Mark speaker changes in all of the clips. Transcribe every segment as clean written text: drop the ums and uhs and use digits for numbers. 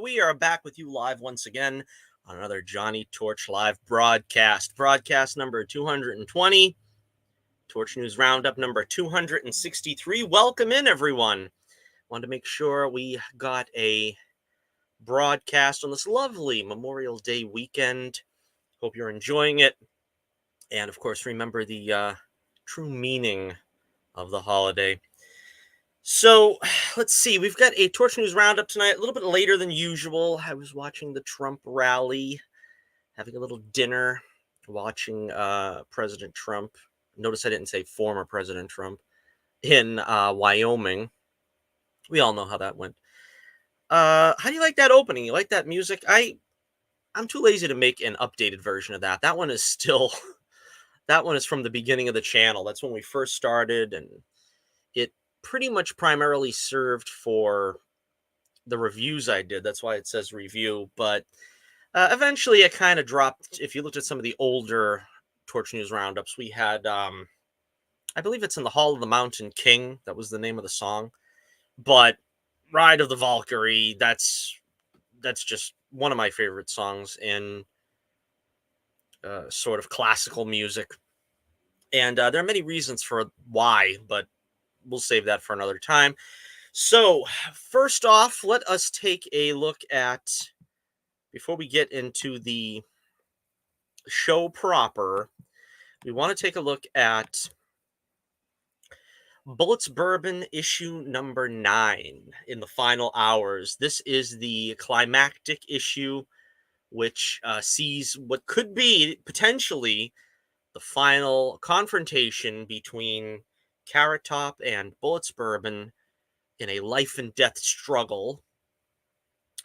Speaker 1: we are back with you live once again on another Johnny Torch Live broadcast. Broadcast number 220, Torch News Roundup number 263. Welcome in, everyone. Wanted to make sure we got a broadcast on this lovely Memorial Day weekend. Hope you're enjoying it. And, of course, remember the true meaning of the holiday. So, let's see. We've got a Torch News Roundup tonight, a little bit later than usual. I was watching the Trump rally, having a little dinner, watching President Trump. Notice I didn't say former President Trump, in Wyoming. We all know how that went. How do you like that opening? You like that music? I'm too lazy to make an updated version of that. That one is still... that one is from the beginning of the channel. That's when we first started, and it pretty much primarily served for the reviews I did. That's why it says review. But eventually it kind of dropped. If you looked at some of the older Torch News Roundups, we had, I believe it's in the Hall of the Mountain King. That was the name of the song. But Ride of the Valkyrie, that's just one of my favorite songs in sort of classical music. And there are many reasons for why, but we'll save that for another time. So, first off, let us take a look at, before we get into the show proper, we want to take a look at Bullets Bourbon issue number 9 in the final hours. This is the climactic issue, which sees what could be potentially the final confrontation between Carrot Top and Bullets Bourbon in a life and death struggle.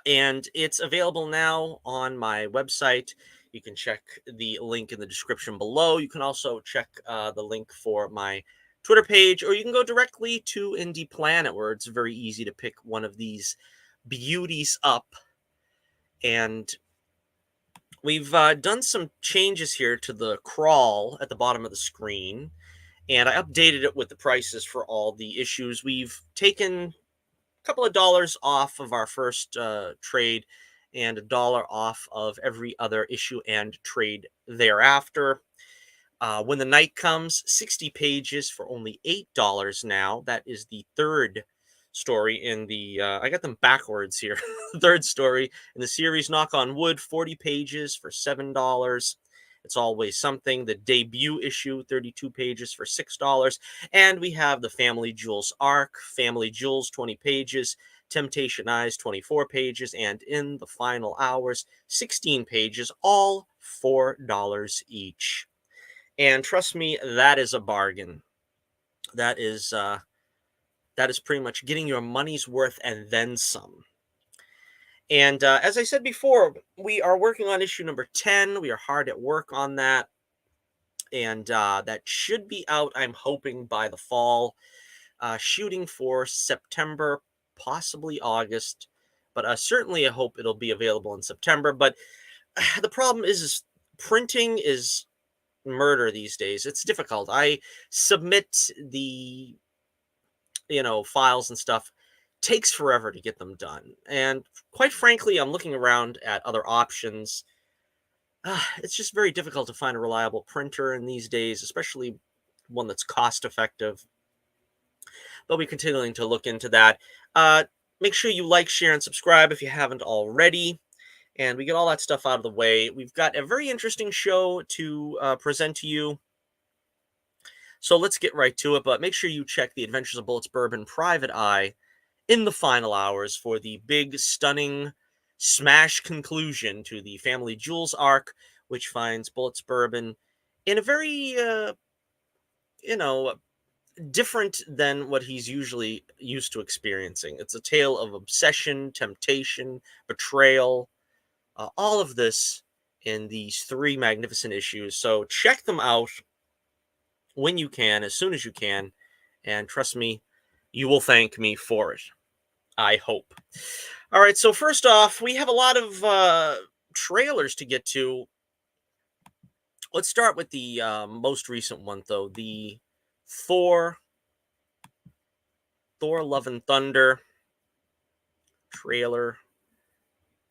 Speaker 1: And it's available now on my website. You can check the link in the description below. You can also check the link for my Twitter page, or you can go directly to Indy Planet, where it's very easy to pick one of these beauties up. And we've done some changes here to the crawl at the bottom of the screen, and I updated it with the prices for all the issues. We've taken a couple of dollars off of our first trade and $1 off of every other issue and trade thereafter. When the Night Comes, 60 pages for only $8 now. That is the third story in the, I got them backwards here, third story in the series. Knock on Wood, 40 pages for $7. It's Always Something, the debut issue, 32 pages for $6. And we have the Family Jewels arc, Family Jewels, 20 pages, Temptation Eyes, 24 pages, and In the Final Hours, 16 pages, all $4 each. And trust me, that is a bargain. That is pretty much getting your money's worth and then some. And as I said before, we are working on issue number 10. We are hard at work on that. And that should be out, I'm hoping, by the fall. Shooting for September, possibly August. But certainly I hope it'll be available in September. But the problem is printing is murder these days. It's difficult. I submit the files and stuff. Takes forever to get them done. And quite frankly, I'm looking around at other options. It's just very difficult to find a reliable printer in these days, especially one that's cost effective. But we're continuing to look into that. Make sure you like, share, and subscribe if you haven't already. And we get all that stuff out of the way. We've got a very interesting show to present to you. So let's get right to it. But make sure you check the Adventures of Bullets Bourbon Private Eye in the final hours for the big, stunning smash conclusion to the Family Jewels arc, which finds Bullets Bourbon in a very, different than what he's usually used to experiencing. It's a tale of obsession, temptation, betrayal, all of this in these 3 magnificent issues. So check them out when you can, as soon as you can, and trust me, you will thank me for it. I hope. All right, so first off, we have a lot of trailers to get to. Let's start with the most recent one, though, the Thor Love and Thunder trailer.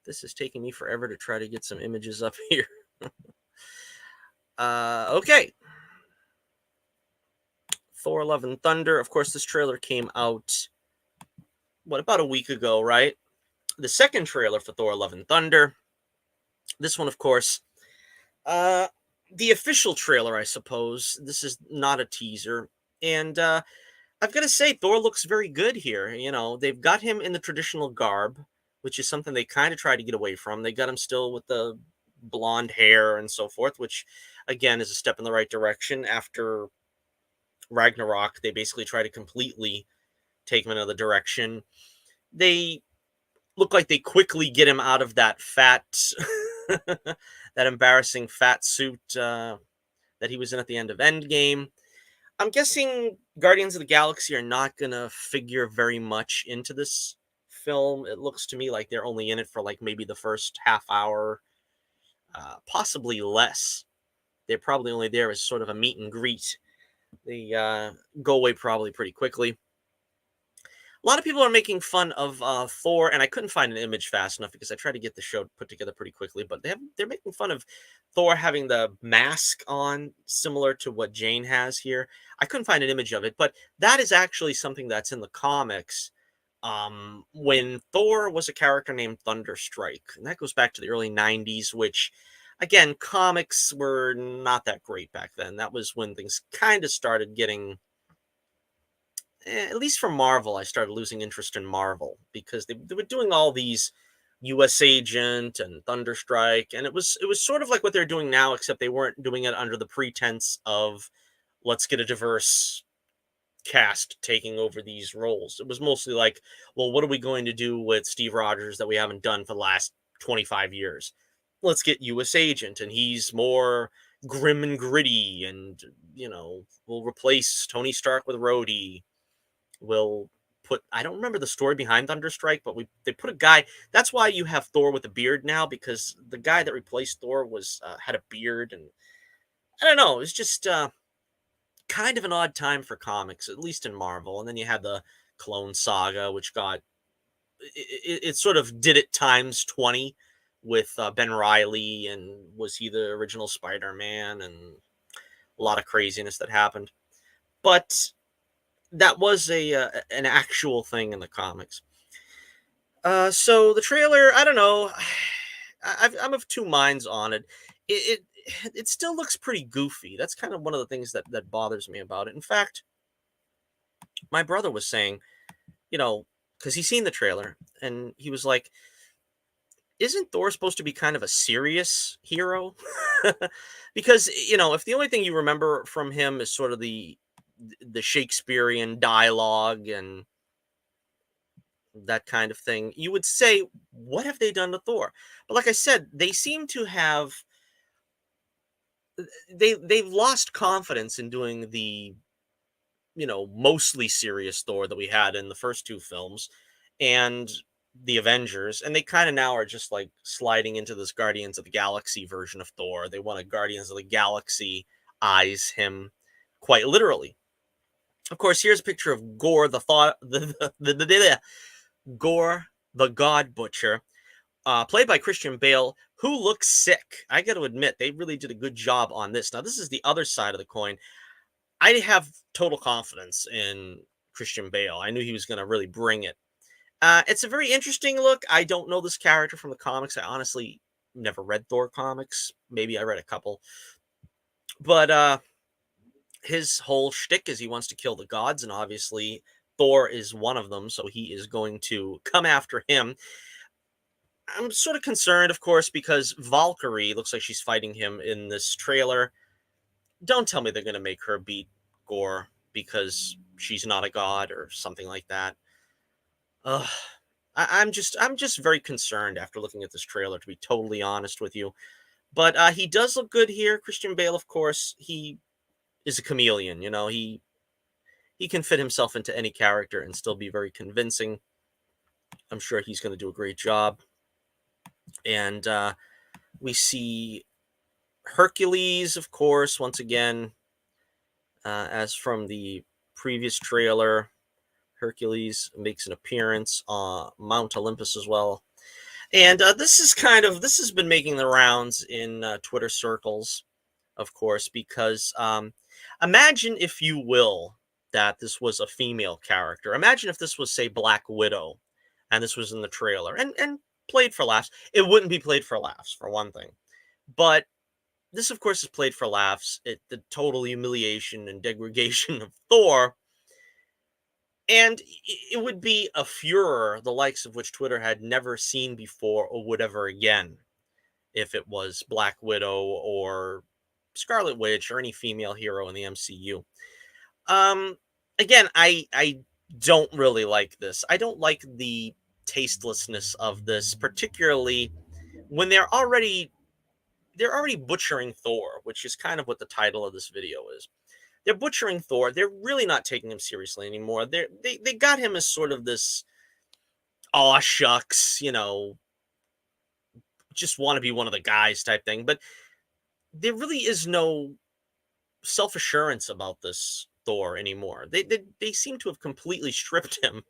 Speaker 1: This is taking me forever to try to get some images up here. Okay. Thor Love and Thunder. Of course, this trailer came out, about a week ago, right? The second trailer for Thor Love and Thunder. This one, of course, uh, the official trailer, I suppose. This is not a teaser. And I've got to say, Thor looks very good here. You know, they've got him in the traditional garb, which is something they kind of try to get away from. They got him still with the blonde hair and so forth, which, again, is a step in the right direction. After Ragnarok, they basically try to completely take him another direction. They look like they quickly get him out of that fat, that embarrassing fat suit that he was in at the end of Endgame. I'm guessing Guardians of the Galaxy are not going to figure very much into this film. It looks to me like they're only in it for like maybe the first half hour, possibly less. They're probably only there as sort of a meet and greet. They go away probably pretty quickly. A lot of people are making fun of Thor, and I couldn't find an image fast enough because I tried to get the show put together pretty quickly. But they're making fun of Thor having the mask on, similar to what Jane has here. I couldn't find an image of it, but that is actually something that's in the comics. When Thor was a character named Thunderstrike, and that goes back to the early '90s, which, again, comics were not that great back then. That was when things kind of started getting, at least for Marvel, I started losing interest in Marvel because they were doing all these U.S. Agent and Thunderstrike, and it was sort of like what they're doing now, except they weren't doing it under the pretense of let's get a diverse cast taking over these roles. It was mostly like, well, what are we going to do with Steve Rogers that we haven't done for the last 25 years? Let's get U.S. Agent, and he's more grim and gritty, and we'll replace Tony Stark with Rhodey. Will put, I don't remember the story behind Thunderstrike, but they put a guy. That's why you have Thor with a beard now, because the guy that replaced Thor was had a beard, and I don't know. It's just kind of an odd time for comics, at least in Marvel. And then you had the Clone Saga, which got it sort of did it times 20 with Ben Riley, and was he the original Spider-Man, and a lot of craziness that happened. But that was an actual thing in the comics. So the trailer, I don't know. I'm of two minds on it. It still looks pretty goofy. That's kind of one of the things that bothers me about it. In fact, my brother was saying, because he's seen the trailer, and he was like, "Isn't Thor supposed to be kind of a serious hero?" Because if the only thing you remember from him is sort of the Shakespearean dialogue and that kind of thing, you would say, what have they done to Thor? But like I said, they seem to have they've lost confidence in doing the mostly serious Thor that we had in the first two films and the Avengers, and they kind of now are just like sliding into this Guardians of the Galaxy version of Thor. They want a Guardians of the Galaxy eyes him quite literally. Of course, here's a picture of Gore the thought the Gore the God Butcher, played by Christian Bale, who looks sick. I got to admit, they really did a good job on this. Now, this is the other side of the coin. I have total confidence in Christian Bale. I knew he was going to really bring it. It's a very interesting look. I don't know this character from the comics. I honestly never read Thor comics. Maybe I read a couple. But his whole shtick is he wants to kill the gods, and obviously Thor is one of them, so he is going to come after him. I'm sort of concerned, of course, because Valkyrie looks like she's fighting him in this trailer. Don't tell me they're going to make her beat Gore because she's not a god or something like that. Ugh. I'm just very concerned after looking at this trailer, to be totally honest with you. But he does look good here. Christian Bale, of course, he is a chameleon. He can fit himself into any character and still be very convincing. I'm sure he's going to do a great job. And we see Hercules, of course, once again, as from the previous trailer. Hercules makes an appearance on Mount Olympus as well. And this has been making the rounds in Twitter circles, of course, because imagine, if you will, that this was a female character. Imagine if this was, say, Black Widow, and this was in the trailer and played for laughs. It wouldn't be played for laughs, for one thing. But this, of course, is played for laughs. The total humiliation and degradation of Thor. And it would be a furor the likes of which Twitter had never seen before or would ever again if it was Black Widow or Scarlet Witch or any female hero in the MCU. Um, Again, I don't really like this. I don't like the tastelessness of this, particularly when they're already butchering Thor, which is kind of what the title of this video is. They're butchering Thor. They're really not taking him seriously anymore. They got him as sort of this aw shucks, just want to be one of the guys type thing. But there really is no self assurance about this Thor anymore. They seem to have completely stripped him,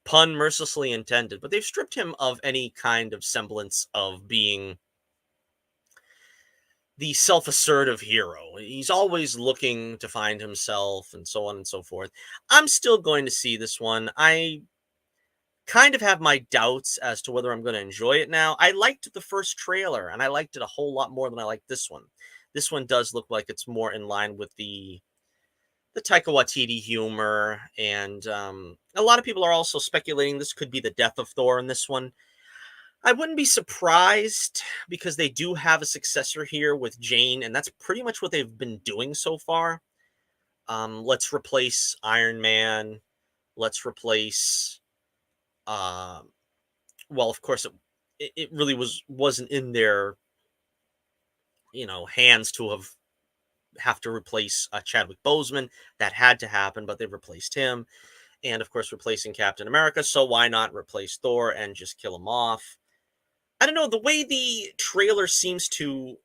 Speaker 1: pun mercilessly intended, but they've stripped him of any kind of semblance of being the self-assertive hero. He's always looking to find himself and so on and so forth. I'm still going to see this one. I kind of have my doubts as to whether I'm going to enjoy it now. I liked the first trailer and I liked it a whole lot more than I liked this one. This one does look like it's more in line with the Taika Waititi humor, and a lot of people are also speculating this could be the death of Thor in this one. I wouldn't be surprised because they do have a successor here with Jane, and that's pretty much what they've been doing so far. Let's replace Iron Man. Let's replace. Uh, well, of course, it really wasn't in their hands to have to replace Chadwick Boseman. That had to happen, but they replaced him, and of course, replacing Captain America. So why not replace Thor and just kill him off? I don't know, the way the trailer seems to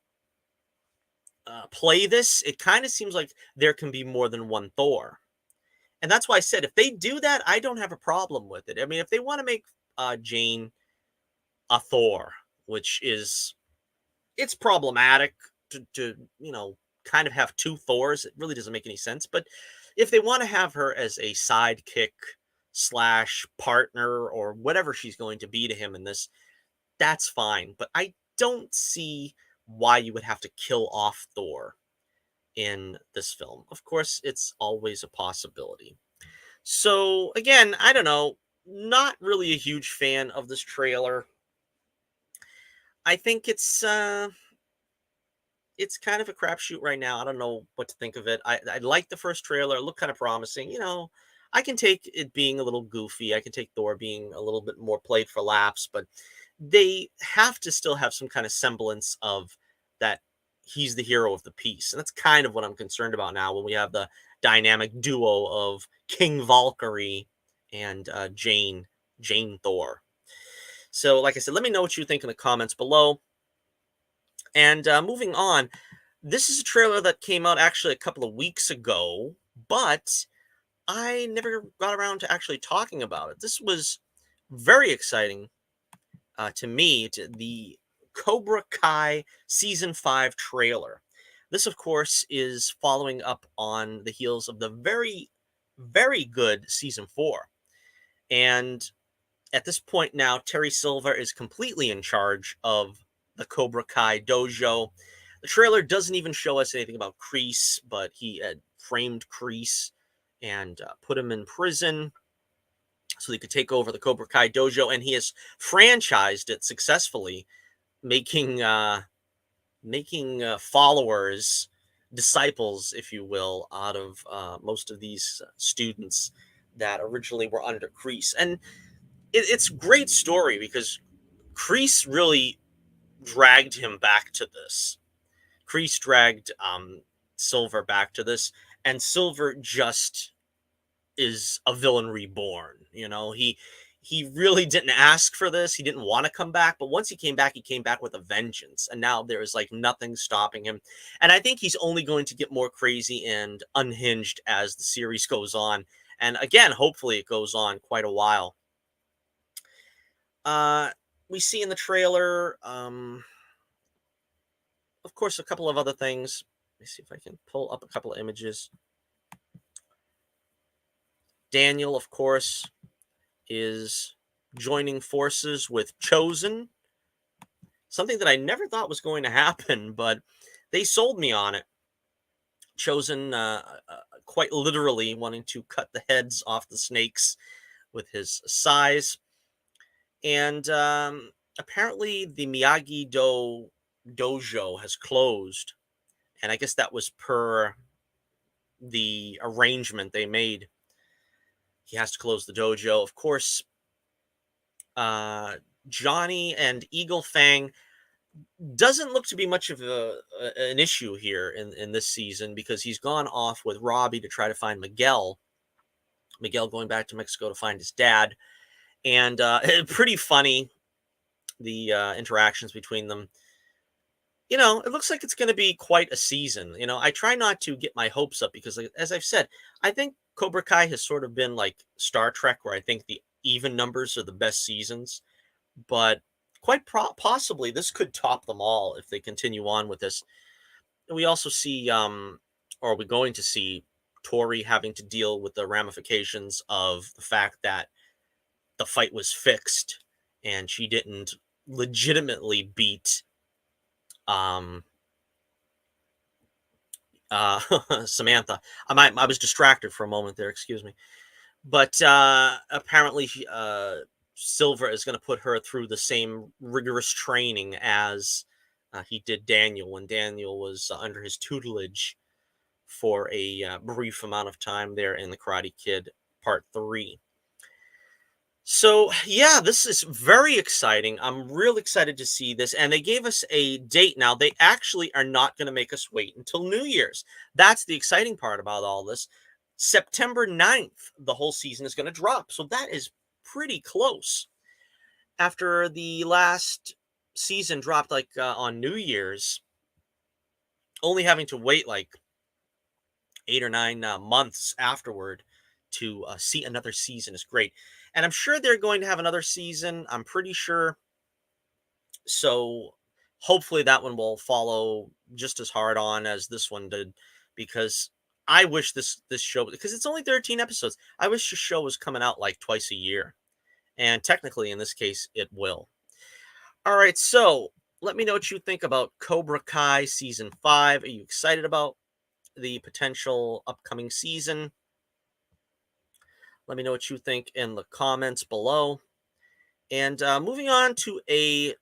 Speaker 1: play this, it kind of seems like there can be more than one Thor. And that's why I said if they do that, I don't have a problem with it. I mean, if they want to make Jane a Thor, which is it's problematic to kind of have two Thors. It really doesn't make any sense. But if they want to have her as a sidekick slash partner or whatever she's going to be to him in this, that's fine. But I don't see why you would have to kill off Thor in this film. Of course, it's always a possibility. So again, I don't know, not really a huge fan of this trailer. I think it's kind of a crapshoot right now. I don't know what to think of it. I like the first trailer. It looked kind of promising. I can take it being a little goofy. I can take Thor being a little bit more played for laughs, but they have to still have some kind of semblance of that he's the hero of the piece. And that's kind of what I'm concerned about now when we have the dynamic duo of King Valkyrie and Jane Thor. So, like I said, let me know what you think in the comments below. And moving on, this is a trailer that came out actually a couple of weeks ago, but I never got around to actually talking about it. This was very exciting to me, to the Cobra Kai Season 5 trailer. This, of course, is following up on the heels of the very, very good Season 4. And at this point now, Terry Silver is completely in charge of the Cobra Kai dojo. The trailer doesn't even show us anything about Kreese, but he had framed Kreese and put him in prison so he could take over the Cobra Kai dojo, and he has franchised it successfully, making followers, disciples, if you will, out of most of these students that originally were under Kreese. And it's a great story because Kreese really dragged him back to this. Kreese dragged Silver back to this, and Silver just is a villain reborn. He really didn't ask for this. He didn't want to come back, but once he came back with a vengeance, and now there is like nothing stopping him. And I think he's only going to get more crazy and unhinged as the series goes on. And again, hopefully it goes on quite a while. We see in the trailer, of course, a couple of other things. Let me see if I can pull up a couple of images. Daniel, of course, is joining forces with Chosen, something that I never thought was going to happen, but they sold me on it. Chosen, quite literally wanting to cut the heads off the snakes with his size. And apparently, the Miyagi-Do dojo has closed. And I guess that was per the arrangement they made. He has to close the dojo. Of course, Johnny and Eagle Fang doesn't look to be much of an issue here in this season, because he's gone off with Robbie to try to find Miguel. Miguel going back to Mexico to find his dad. And pretty funny, the interactions between them. You know, it looks like it's going to be quite a season. You know, I try not to get my hopes up because, like, as I've said, I think Cobra Kai has sort of been like Star Trek, where I think the even numbers are the best seasons. But quite possibly this could top them all if they continue on with this. And we also see, or we're going to see, Tori having to deal with the ramifications of the fact that the fight was fixed and she didn't legitimately beat um Samantha. I was distracted for a moment there, excuse me. But apparently Silver is going to put her through the same rigorous training as he did Daniel when Daniel was under his tutelage for a brief amount of time there in The Karate Kid Part 3. So, yeah, this is very exciting. I'm real excited to see this. And they gave us a date now. They actually are not going to make us wait until New Year's. That's the exciting part about all this. September 9th, the whole season is going to drop. So that is pretty close. After the last season dropped like on New Year's, only having to wait like 8 or 9 months afterward to see another season is great. And I'm sure they're going to have another season. I'm pretty sure. So hopefully that one will follow just as hard on as this one did, because I wish this show, because it's only 13 episodes. I wish this show was coming out like twice a year. And technically in this case it will. All right, so let me know what you think about Cobra Kai Season 5. Are you excited about the potential upcoming season? Let me know what you think in the comments below. And moving on to a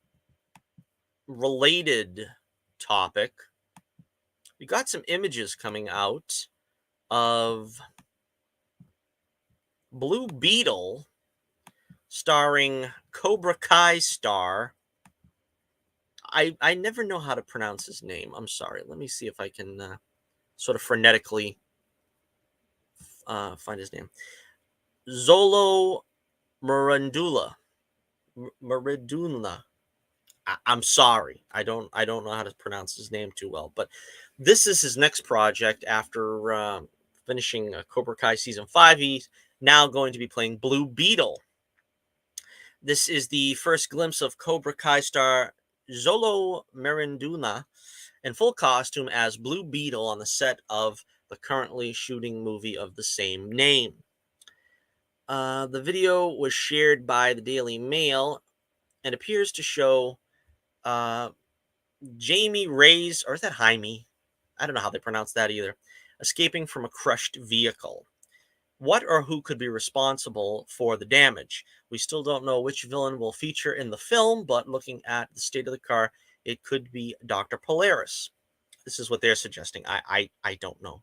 Speaker 1: related topic, we got some images coming out of Blue Beetle starring Cobra Kai star. I never know how to pronounce his name. I'm sorry. Let me see if I can sort of frenetically find his name. Zolo Marandula. Mariduna. I'm sorry. I don't know how to pronounce his name too well, but this is his next project after finishing Cobra Kai Season 5. He's now going to be playing Blue Beetle. This is the first glimpse of Cobra Kai star Zolo Maranduna in full costume as Blue Beetle on the set of the currently shooting movie of the same name. The video was shared by the Daily Mail and appears to show Jamie Ray's, or is that Jaime? I don't know how they pronounce that either, escaping from a crushed vehicle. What or who could be responsible for the damage? We still don't know which villain will feature in the film, but looking at the state of the car, it could be Dr. Polaris. This is what they're suggesting. I don't know.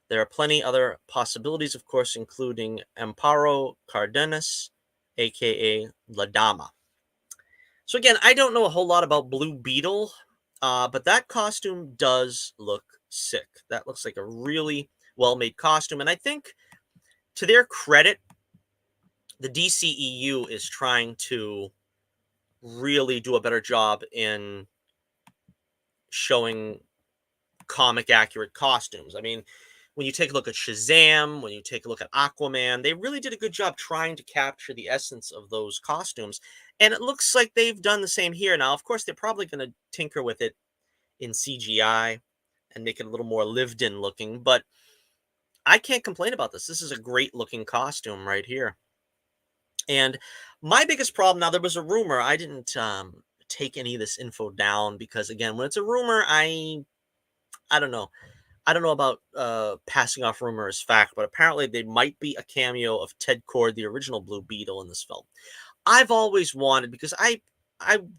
Speaker 1: There are plenty other possibilities, of course, including Amparo Cardenas, aka La Dama. So again, I don't know a whole lot about Blue Beetle, but that costume does look sick. That looks like a really well-made costume. And I think, to their credit, the DCEU is trying to really do a better job in showing comic-accurate costumes. I mean, when you take a look at Shazam, when you take a look at Aquaman, they really did a good job trying to capture the essence of those costumes. And it looks like they've done the same here. Now, of course, they're probably going to tinker with it in CGI and make it a little more lived in looking, but I can't complain about this. This is a great looking costume right here. And my biggest problem, now there was a rumor, I didn't take any of this info down because again, when it's a rumor, I don't know. I don't know about passing off rumor as fact, but apparently there might be a cameo of Ted Kord, the original Blue Beetle, in this film. I've always wanted, because I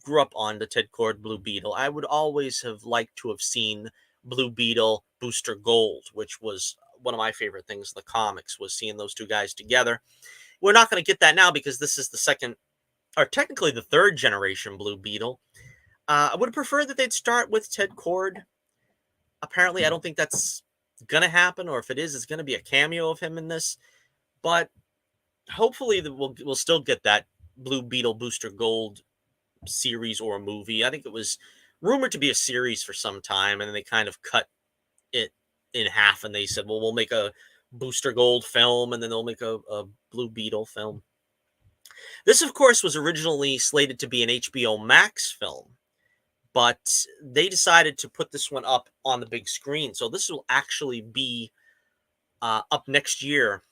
Speaker 1: grew up on the Ted Kord Blue Beetle. I would always have liked to have seen Blue Beetle Booster Gold, which was one of my favorite things in the comics, was seeing those two guys together. We're not going to get that now because this is the second, or technically the third generation Blue Beetle. I would prefer that they'd start with Ted Kord. Apparently, I don't think that's going to happen, or if it is, it's going to be a cameo of him in this. But hopefully, we'll still get that Blue Beetle Booster Gold series or a movie. I think it was rumored to be a series for some time, and then they kind of cut it in half, and they said, well, we'll make a Booster Gold film, and then they'll make a Blue Beetle film. This, of course, was originally slated to be an HBO Max film, but they decided to put this one up on the big screen. So this will actually be up next year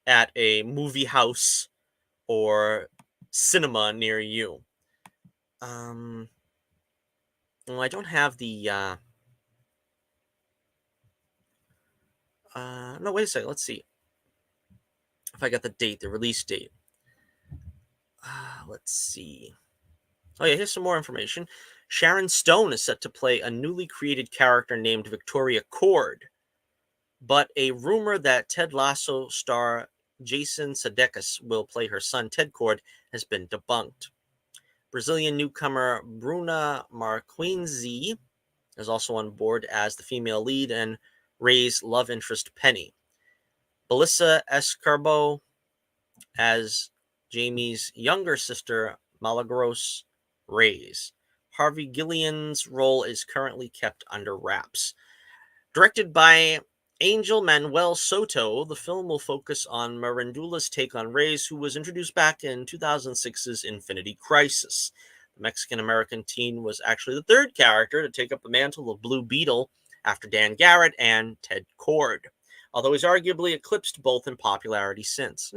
Speaker 1: at a movie house or cinema near you. Well, I don't have the. No, wait a second. Let's see if I got the date, the release date. Let's see. Oh yeah, here's some more information. Sharon Stone is set to play a newly created character named Victoria Kord, but a rumor that Ted Lasso star Jason Sudeikis will play her son Ted Kord has been debunked. Brazilian newcomer Bruna Marquezine is also on board as the female lead and Ray's love interest Penny. Belissa Escarbo as Jamie's younger sister Malagros Reyes. Harvey Gillian's role is currently kept under wraps. Directed by Angel Manuel Soto, the film will focus on Mirandula's take on Reyes, who was introduced back in 2006's Infinity Crisis. The Mexican-American teen was actually the third character to take up the mantle of Blue Beetle after Dan Garrett and Ted Kord, although he's arguably eclipsed both in popularity since.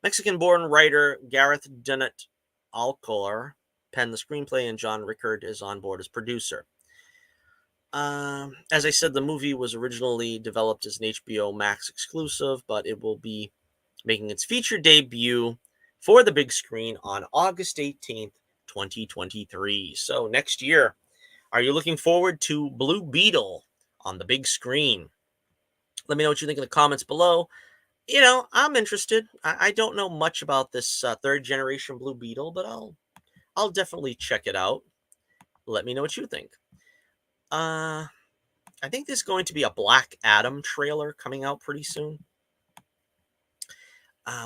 Speaker 1: Mexican-born writer Gareth Dennett Alcolar penned the screenplay, and John Rickard is on board as producer. As I said, the movie was originally developed as an HBO Max exclusive, but it will be making its feature debut for the big screen on August 18th, 2023. So next year, are you looking forward to Blue Beetle on the big screen? Let me know what you think in the comments below. You know, I'm interested. I don't know much about this third generation Blue Beetle, but I'll definitely check it out. Let me know what you think. I think there's going to be a Black Adam trailer coming out pretty soon.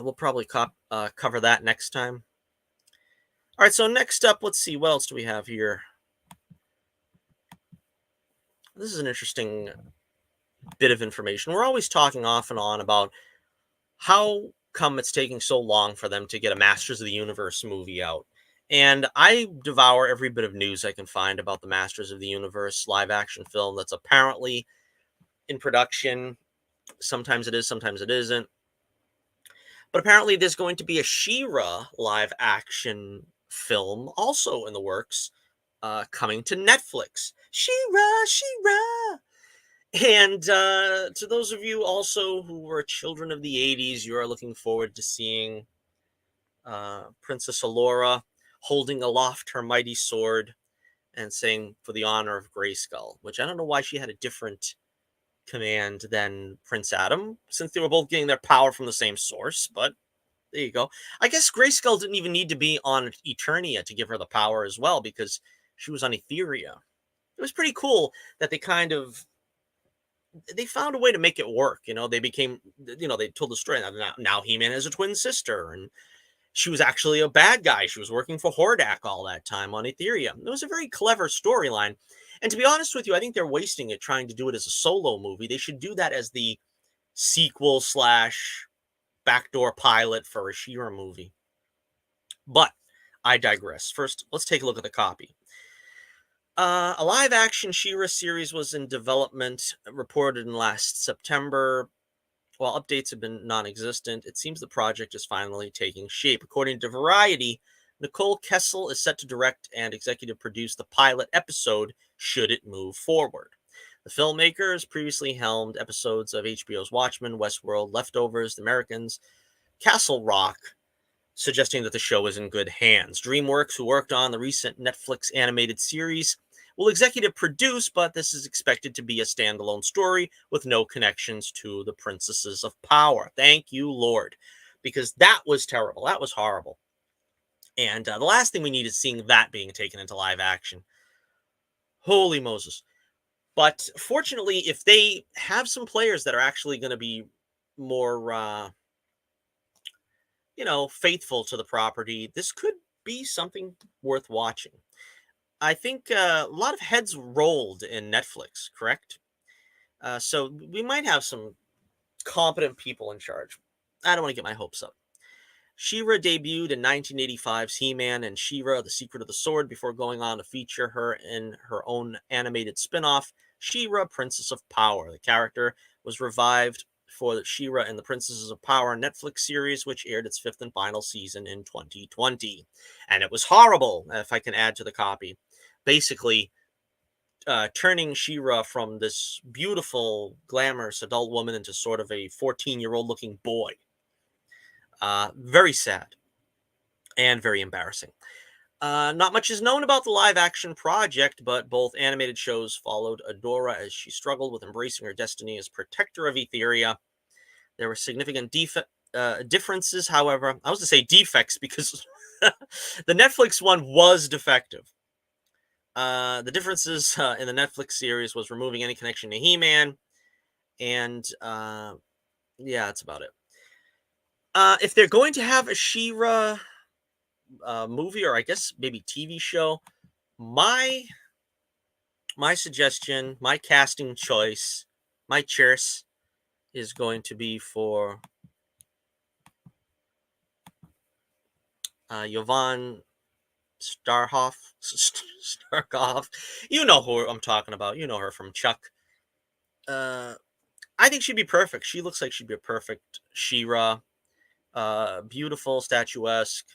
Speaker 1: We'll probably cover that next time. All right, so next up, let's see. What else do we have here? This is an interesting bit of information. We're always talking off and on about how come it's taking so long for them to get a Masters of the Universe movie out. And I devour every bit of news I can find about the Masters of the Universe live action film that's apparently in production. Sometimes it is, sometimes it isn't. But apparently there's going to be a She-Ra live action film also in the works, coming to Netflix. She-Ra, She-Ra! And to those of you also who were children of the 80s, you are looking forward to seeing Princess Allura holding aloft her mighty sword and saying, for the honor of Grayskull, which I don't know why she had a different command than Prince Adam, since they were both getting their power from the same source, but there you go. I guess Grayskull didn't even need to be on Eternia to give her the power as well, because she was on Etheria. It was pretty cool that they found a way to make it work. You know, they told the story. Now He-Man has a twin sister, and she was actually a bad guy. She was working for Hordak all that time on Etheria. It was a very clever storyline. And to be honest with you, I think they're wasting it trying to do it as a solo movie. They should do that as the sequel / backdoor pilot for a She-Ra movie. But I digress. First, let's take a look at the copy. A live action She-Ra series was in development, reported in last September. While updates have been non existent, it seems the project is finally taking shape. According to Variety, Nicole Kessel is set to direct and executive produce the pilot episode should it move forward. The filmmaker has previously helmed episodes of HBO's Watchmen, Westworld, Leftovers, The Americans, Castle Rock, suggesting that the show is in good hands. DreamWorks, who worked on the recent Netflix animated series, will executive produce, but this is expected to be a standalone story with no connections to the Princesses of Power. Thank you, Lord, because that was terrible. That was horrible. And the last thing we need is seeing that being taken into live action. Holy Moses. But fortunately, if they have some players that are actually going to be more, faithful to the property, this could be something worth watching. I think a lot of heads rolled in Netflix, correct? So we might have some competent people in charge. I don't want to get my hopes up. She-Ra debuted in 1985's He-Man and She-Ra, The Secret of the Sword, before going on to feature her in her own animated spin-off, She-Ra, Princess of Power. The character was revived for the She-Ra and the Princesses of Power Netflix series, which aired its fifth and final season in 2020. And it was horrible, if I can add to the copy. Basically, turning She-Ra from this beautiful, glamorous adult woman into sort of a 14-year-old looking boy. Very sad and very embarrassing. Not much is known about the live action project, but both animated shows followed Adora as she struggled with embracing her destiny as protector of Etheria. There were significant differences, however. I was to say defects because the Netflix one was defective. The differences in the Netflix series was removing any connection to He-Man, and yeah, that's about it. If they're going to have a She-Ra movie, or I guess maybe TV show, my suggestion, my casting choice, my choice is going to be for Yvonne Starkov. You know who I'm talking about. You know her from Chuck. I think she'd be perfect. She looks like she'd be a perfect She-Ra. Beautiful, statuesque,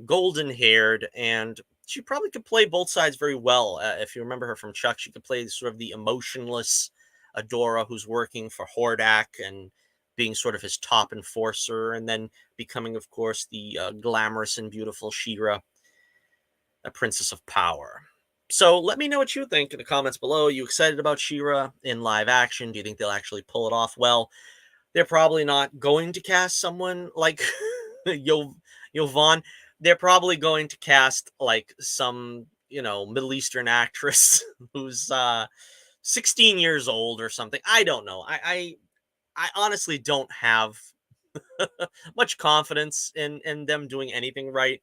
Speaker 1: golden haired, and she probably could play both sides very well. If you remember her from Chuck, she could play sort of the emotionless Adora who's working for Hordak and being sort of his top enforcer, and then becoming, of course, the glamorous and beautiful She-Ra, a princess of power. So let me know what you think in the comments below. Are you excited about She-Ra in live action? Do you think they'll actually pull it off well? They're probably not going to cast someone like Yvonne. They're probably going to cast like some, Middle Eastern actress who's 16 years old or something. I don't know. I honestly don't have much confidence in them doing anything right.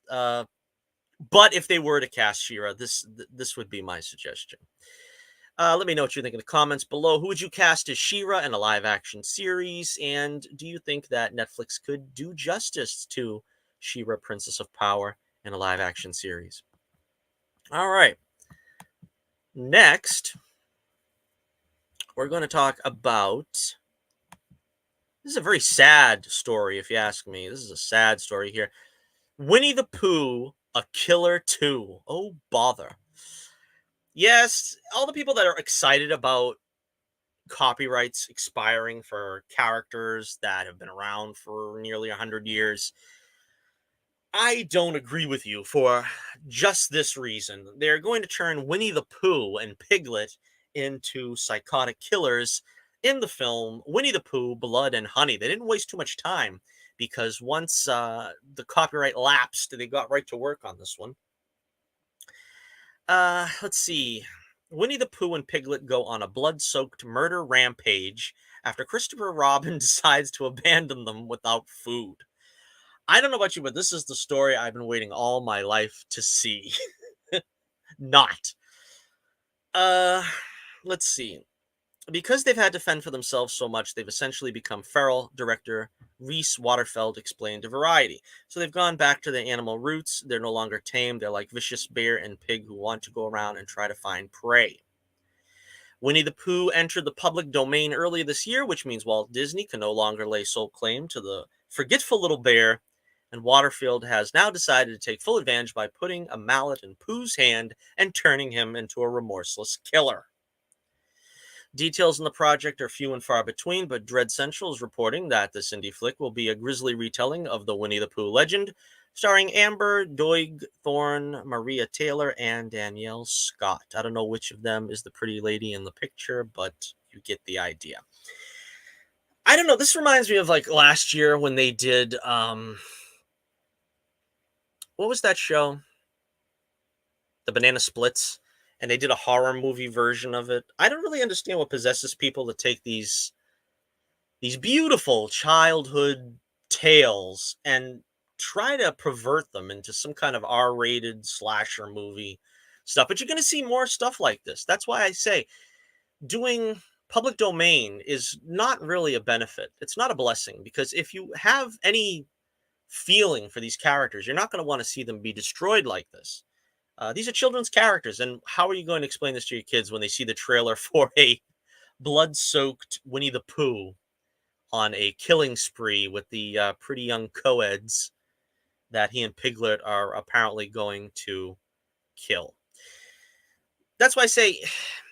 Speaker 1: But if they were to cast She-Ra, this would be my suggestion. Let me know what you think in the comments below. Who would you cast as She-Ra in a live-action series? And do you think that Netflix could do justice to She-Ra, Princess of Power, in a live-action series? All right. Next, we're going to talk about... This is a very sad story, if you ask me. This is a sad story here. Winnie the Pooh, A Killer 2. Oh, bother. Yes, all the people that are excited about copyrights expiring for characters that have been around for nearly 100 years, I don't agree with you for just this reason. They're going to turn Winnie the Pooh and Piglet into psychotic killers in the film Winnie the Pooh, Blood and Honey. They didn't waste too much time because once the copyright lapsed, they got right to work on this one. Let's see. Winnie the Pooh and Piglet go on a blood-soaked murder rampage after Christopher Robin decides to abandon them without food. I don't know about you, but this is the story I've been waiting all my life to see. Not. Let's see. Because they've had to fend for themselves so much, they've essentially become feral. Director Reese Waterfeld explained to Variety. So they've gone back to their animal roots. They're no longer tame. They're like vicious bear and pig who want to go around and try to find prey. Winnie the Pooh entered the public domain earlier this year, which means Walt Disney can no longer lay sole claim to the forgetful little bear, and Waterfield has now decided to take full advantage by putting a mallet in Pooh's hand and turning him into a remorseless killer. Details on the project are few and far between, but Dread Central is reporting that this indie flick will be a grisly retelling of the Winnie the Pooh legend, starring Amber, Doig Thorne, Maria Taylor, and Danielle Scott. I don't know which of them is the pretty lady in the picture, but you get the idea. I don't know. This reminds me of like last year when they did what was that show? The Banana Splits, and they did a horror movie version of it. I don't really understand what possesses people to take these beautiful childhood tales and try to pervert them into some kind of R-rated slasher movie stuff. But you're going to see more stuff like this. That's why I say doing public domain is not really a benefit. It's not a blessing, because if you have any feeling for these characters, you're not going to want to see them be destroyed like this. These are children's characters, and how are you going to explain this to your kids when they see the trailer for a blood-soaked Winnie the Pooh on a killing spree with the pretty young co-eds that he and Piglet are apparently going to kill? That's why I say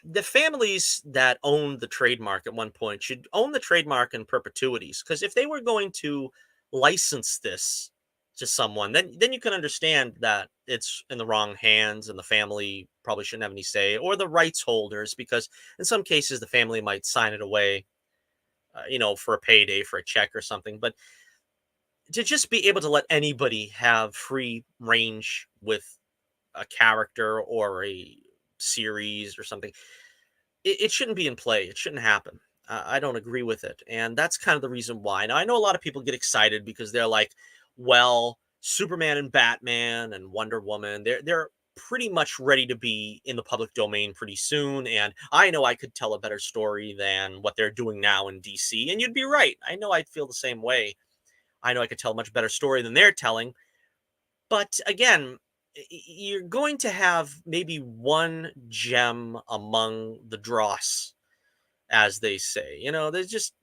Speaker 1: the families that owned the trademark at one point should own the trademark in perpetuities. Because if they were going to license this to someone, then you can understand that it's in the wrong hands and the family probably shouldn't have any say, or the rights holders, because in some cases the family might sign it away, for a payday, for a check or something. But to just be able to let anybody have free range with a character or a series or something, it shouldn't be in play. It shouldn't happen. I don't agree with it. And that's kind of the reason why. Now, I know a lot of people get excited because they're like, well, Superman and Batman and Wonder Woman, they're pretty much ready to be in the public domain pretty soon. And I know I could tell a better story than what they're doing now in DC. And you'd be right. I know I'd feel the same way. I know I could tell a much better story than they're telling. But again, you're going to have maybe one gem among the dross, as they say. There's just,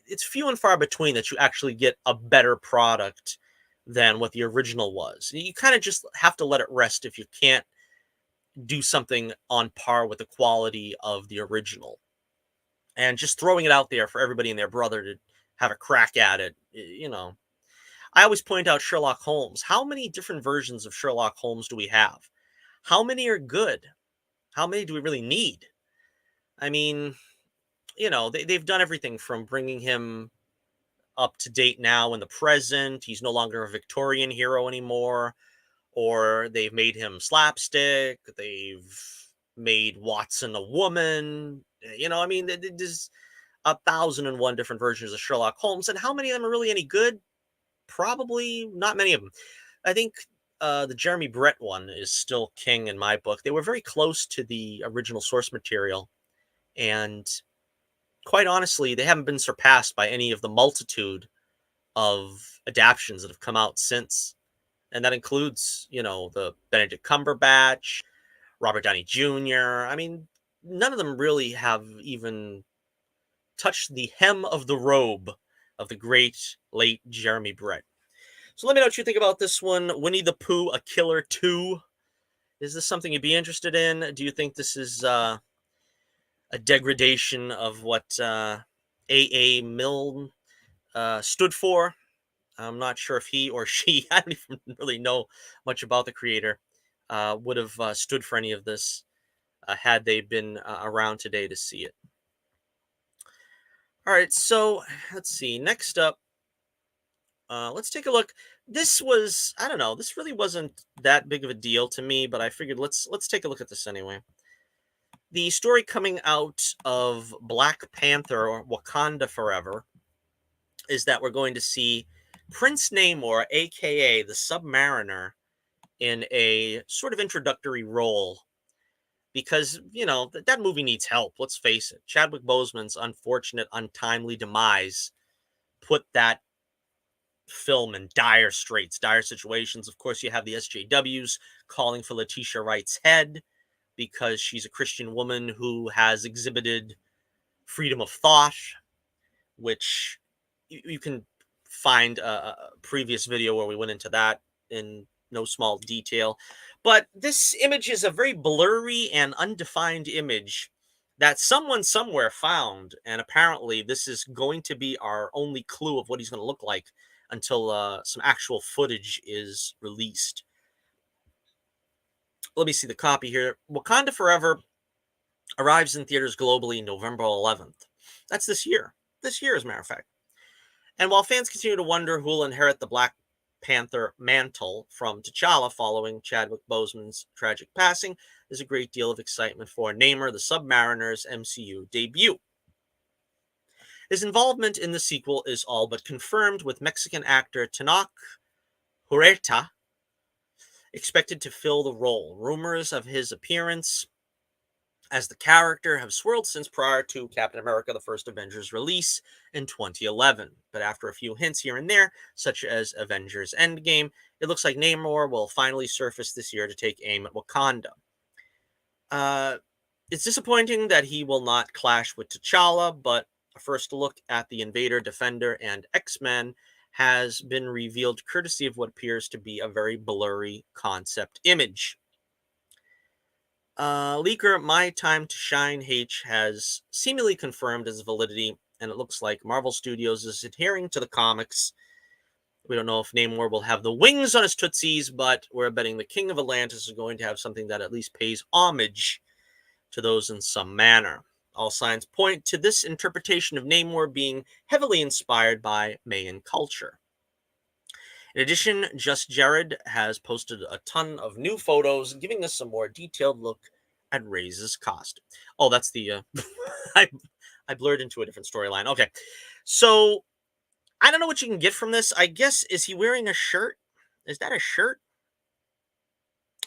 Speaker 1: it's few and far between that you actually get a better product than what the original was. You kind of just have to let it rest if you can't do something on par with the quality of the original. And just throwing it out there for everybody and their brother to have a crack at it. I always point out Sherlock Holmes. How many different versions of Sherlock Holmes do we have? How many are good? How many do we really need? I mean, they've done everything from bringing him up to date now in the present. He's no longer a Victorian hero anymore. Or they've made him slapstick. They've made Watson a woman. I mean, there's 1,001 different versions of Sherlock Holmes. And how many of them are really any good? Probably not many of them. I think the Jeremy Brett one is still king in my book. They were very close to the original source material. And quite honestly, they haven't been surpassed by any of the multitude of adaptions that have come out since. And that includes, the Benedict Cumberbatch, Robert Downey Jr. I mean, none of them really have even touched the hem of the robe of the great late Jeremy Brett. So let me know what you think about this one. Winnie the Pooh, A Killer 2. Is this something you'd be interested in? Do you think this is a degradation of what A.A. Milne stood for? I'm not sure if he or she, I don't even really know much about the creator, would have stood for any of this had they been around today to see it. All right, so let's see. Next up, let's take a look. This was, I don't know, this really wasn't that big of a deal to me, but I figured let's take a look at this anyway. The story coming out of Black Panther or Wakanda Forever is that we're going to see Prince Namor, aka the Submariner, in a sort of introductory role because, that movie needs help. Let's face it. Chadwick Boseman's unfortunate, untimely demise put that film in dire straits, dire situations. Of course, you have the SJWs calling for Letitia Wright's head because she's a Christian woman who has exhibited freedom of thought, which you can find a previous video where we went into that in no small detail. But this image is a very blurry and undefined image that someone somewhere found, and apparently this is going to be our only clue of what he's going to look like until some actual footage is released. Let me see the copy here. Wakanda Forever arrives in theaters globally November 11th. That's this year. This year, as a matter of fact. And while fans continue to wonder who will inherit the Black Panther mantle from T'Challa following Chadwick Boseman's tragic passing, there's a great deal of excitement for Namor, the Submariner's MCU debut. His involvement in the sequel is all but confirmed, with Mexican actor Tenoch Huerta expected to fill the role. Rumors of his appearance as the character have swirled since prior to Captain America: The First Avengers release in 2011. But after a few hints here and there, such as Avengers Endgame, it looks like Namor will finally surface this year to take aim at Wakanda. It's disappointing that he will not clash with T'Challa, but a first look at the Invader, Defender, and X-Men has been revealed courtesy of what appears to be a very blurry concept image. Leaker My Time to Shine H has seemingly confirmed its validity, and it looks like Marvel Studios is adhering to the comics. We don't know if Namor will have the wings on his tootsies, but we're betting the King of Atlantis is going to have something that at least pays homage to those in some manner. All signs point to this interpretation of Namor being heavily inspired by Mayan culture. In addition, Just Jared has posted a ton of new photos, giving us a more detailed look at Ray's costume. Oh, that's the I blurred into a different storyline. Okay, so I don't know what you can get from this. I guess, is he wearing a shirt? Is that a shirt?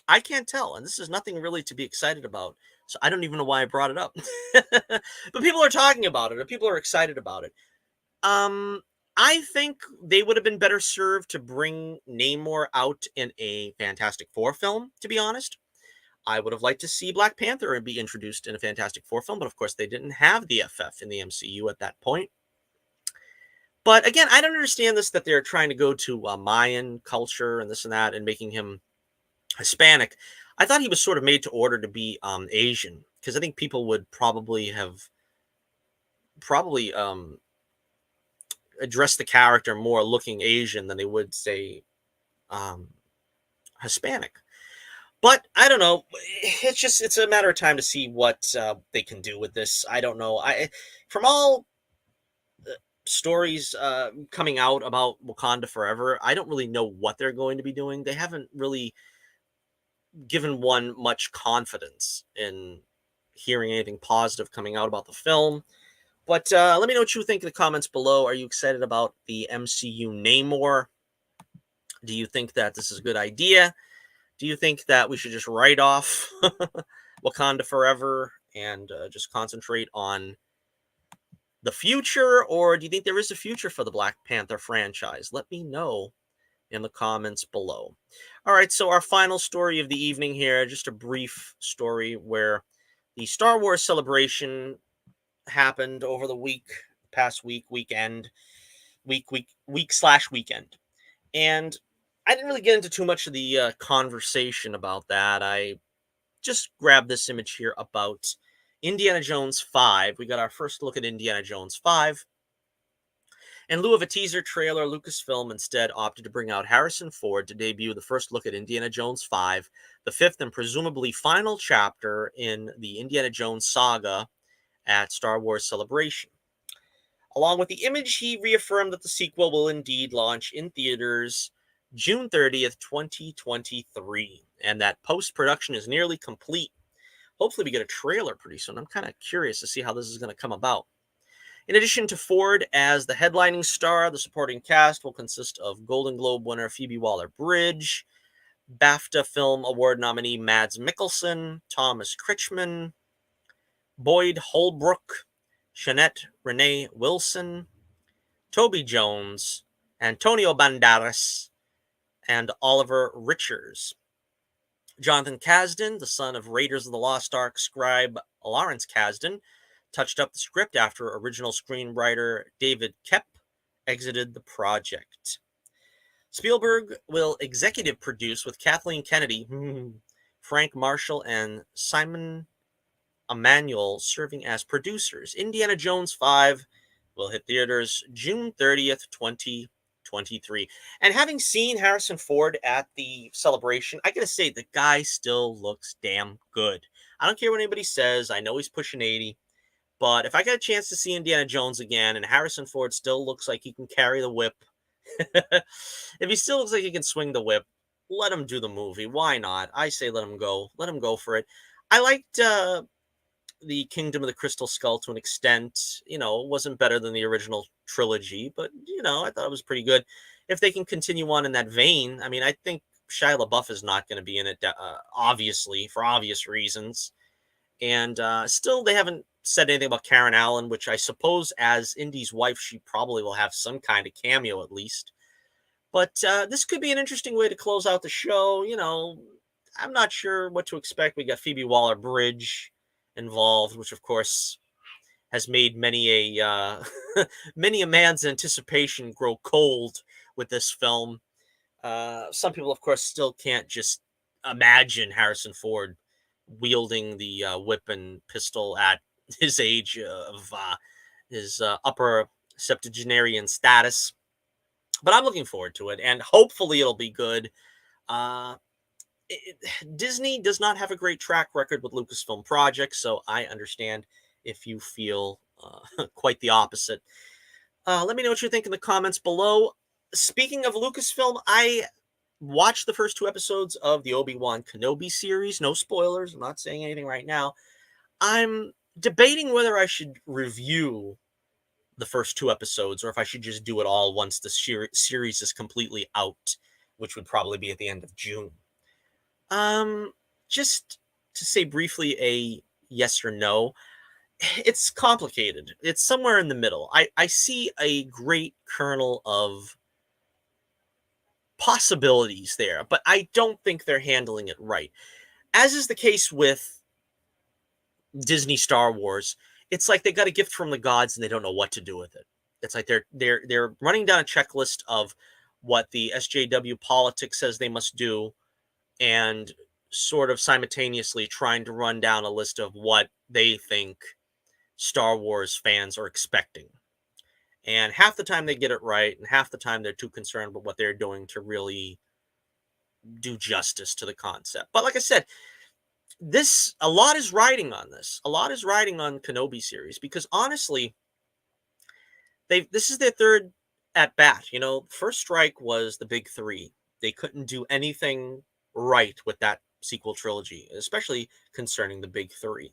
Speaker 1: I can't tell, and this is nothing really to be excited about. So I don't even know why I brought it up. But people are talking about it, or people are excited about it. I think they would have been better served to bring Namor out in a Fantastic Four film, to be honest. I would have liked to see Black Panther be introduced in a Fantastic Four film, but of course they didn't have the FF in the MCU at that point. But again, I don't understand this, that they're trying to go to Mayan culture and this and that and making him Hispanic. I thought he was sort of made to order to be Asian, because I think people would probably address the character more looking Asian than they would say Hispanic. But I don't know. It's a matter of time to see what they can do with this. I don't know. From all stories coming out about Wakanda Forever, I don't really know what they're going to be doing. They haven't really given one much confidence in hearing anything positive coming out about the film. But let me know what you think in the comments below. Are you excited about the MCU Namor? Do you think that this is a good idea? Do you think that we should just write off Wakanda Forever and just concentrate on the future? Or do you think there is a future for the Black Panther franchise? Let me know in the comments below. All right, so our final story of the evening here, just a brief story where the Star Wars Celebration happened over the past weekend. And I didn't really get into too much of the conversation about that. I just grabbed this image here about Indiana Jones 5. We got our first look at Indiana Jones 5. In lieu of a teaser trailer, Lucasfilm instead opted to bring out Harrison Ford to debut the first look at Indiana Jones 5, the fifth and presumably final chapter in the Indiana Jones saga at Star Wars Celebration. Along with the image, he reaffirmed that the sequel will indeed launch in theaters June 30th, 2023, and that post-production is nearly complete. Hopefully we get a trailer pretty soon. I'm kind of curious to see how this is going to come about. In addition to Ford as the headlining star, the supporting cast will consist of Golden Globe winner Phoebe Waller-Bridge, BAFTA Film Award nominee Mads Mikkelsen, Thomas Kretschmann, Boyd Holbrook, Jeanette Renee Wilson, Toby Jones, Antonio Banderas, and Oliver Richards. Jonathan Kasdan, the son of Raiders of the Lost Ark scribe Lawrence Kasdan, touched up the script after original screenwriter David Koepp exited the project. Spielberg will executive produce with Kathleen Kennedy, Frank Marshall, and Simon Emanuel serving as producers. Indiana Jones 5 will hit theaters June 30th, 2023. And having seen Harrison Ford at the celebration, I gotta say, the guy still looks damn good. I don't care what anybody says. I know he's pushing 80. But if I get a chance to see Indiana Jones again and Harrison Ford still looks like he can carry the whip, if he still looks like he can swing the whip, let him do the movie. Why not? I say let him go. Let him go for it. I liked the Kingdom of the Crystal Skull to an extent. You know, it wasn't better than the original trilogy, but, you know, I thought it was pretty good. If they can continue on in that vein, I mean, I think Shia LaBeouf is not going to be in it, obviously, for obvious reasons. And still, they haven't said anything about Karen Allen, which I suppose as Indy's wife, she probably will have some kind of cameo at least. But this could be an interesting way to close out the show. You know, I'm not sure what to expect. We got Phoebe Waller-Bridge involved, which of course has made many a many a man's anticipation grow cold with this film. Some people, of course, still can't just imagine Harrison Ford wielding the whip and pistol at his age of his upper septuagenarian status. But I'm looking forward to it, and hopefully it'll be good. Uh, Disney does not have a great track record with Lucasfilm projects, so I understand if you feel quite the opposite. Let me know what you think in the comments below. Speaking of Lucasfilm, I watched the first 2 episodes of the Obi-Wan Kenobi series. No spoilers. I'm not saying anything right now. I'm debating whether I should review the first 2 episodes or if I should just do it all once the series is completely out, which would probably be at the end of June. Just to say briefly a yes or no, it's complicated. It's somewhere in the middle. I see a great kernel of possibilities there, but I don't think they're handling it right. As is the case with Disney Star Wars, it's like they got a gift from the gods and they don't know what to do with it. It's like they're running down a checklist of what the SJW politics says they must do, and sort of simultaneously trying to run down a list of what they think Star Wars fans are expecting. And half the time they get it right, and half the time they're too concerned with what they're doing to really do justice to the concept. But like I said, a lot is riding on this. A lot is riding on Kenobi series because honestly, this is their third at bat. You know, first strike was the big 3. They couldn't do anything right with that sequel trilogy, especially concerning the big 3.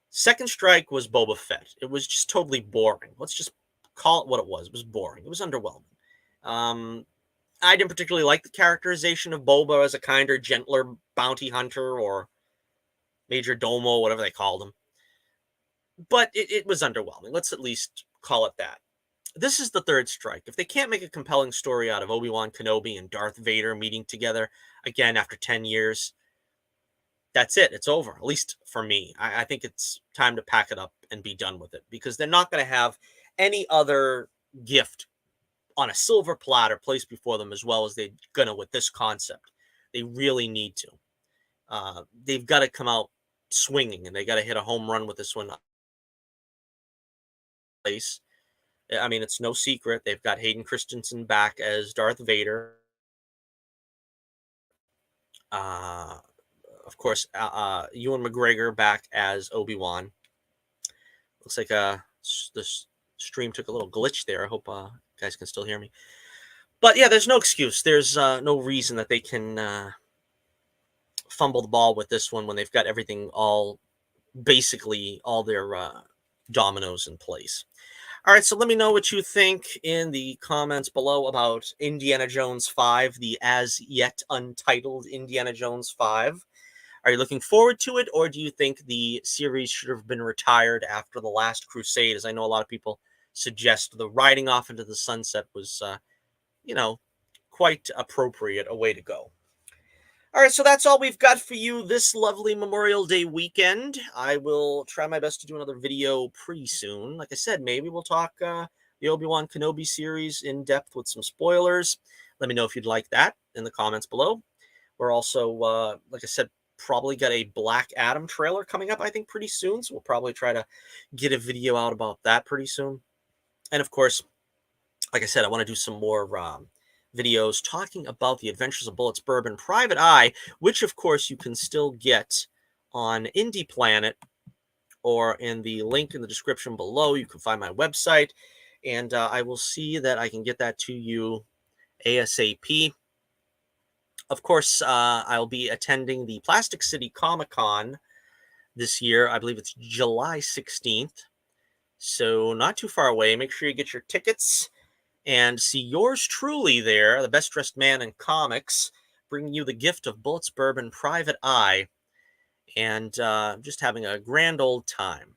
Speaker 1: Second strike was Boba Fett. It was just totally boring. Let's just call it what it was. It was boring. It was underwhelming. I didn't particularly like the characterization of Boba as a kinder, gentler bounty hunter or Major Domo, whatever they called him. But it was underwhelming. Let's at least call it that. This is the third strike. If they can't make a compelling story out of Obi-Wan Kenobi and Darth Vader meeting together again after 10 years, that's it. It's over, at least for me. I think it's time to pack it up and be done with it because they're not going to have any other gift on a silver platter placed before them as well as they're going to with this concept. They really need to. They've got to come out swinging, and they got to hit a home run with this one. I mean, it's no secret. They've got Hayden Christensen back as Darth Vader. Of course, Ewan McGregor back as Obi-Wan. Looks like this stream took a little glitch there. I hope you guys can still hear me. But yeah, there's no excuse. There's no reason that they can fumble the ball with this one when they've got everything basically all their dominoes in place. All right, so let me know what you think in the comments below about Indiana Jones 5, the as yet untitled Indiana Jones 5. Are you looking forward to it, or do you think the series should have been retired after The Last Crusade? As I know a lot of people suggest the riding off into the sunset was, you know, quite appropriate, a way to go. All right, so that's all we've got for you this lovely Memorial Day weekend. I will try my best to do another video pretty soon. Like I said, maybe we'll talk the Obi-Wan Kenobi series in depth with some spoilers. Let me know if you'd like that in the comments below. We're also, like I said, probably got a Black Adam trailer coming up, I think, pretty soon. So we'll probably try to get a video out about that pretty soon. And of course, like I said, I want to do some more videos talking about the Adventures of Bullets Bourbon Private Eye, which of course you can still get on Indie Planet, or in the link in the description below. You can find my website, and I will see that I can get that to you ASAP. Of course, I'll be attending the Plastic City Comic-Con this year. I believe it's July 16th. So not too far away. Make sure you get your tickets and see yours truly there, the best dressed man in comics, bringing you the gift of Bullets Bourbon Private Eye, and just having a grand old time.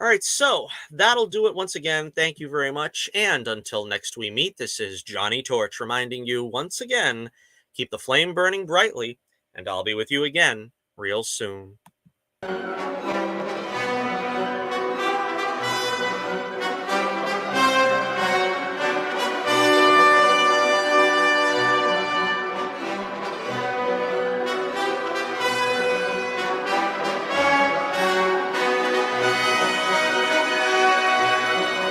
Speaker 1: All right, so that'll do it once again. Thank you very much. And until next we meet, this is Johnny Torch reminding you once again, keep the flame burning brightly, and I'll be with you again real soon.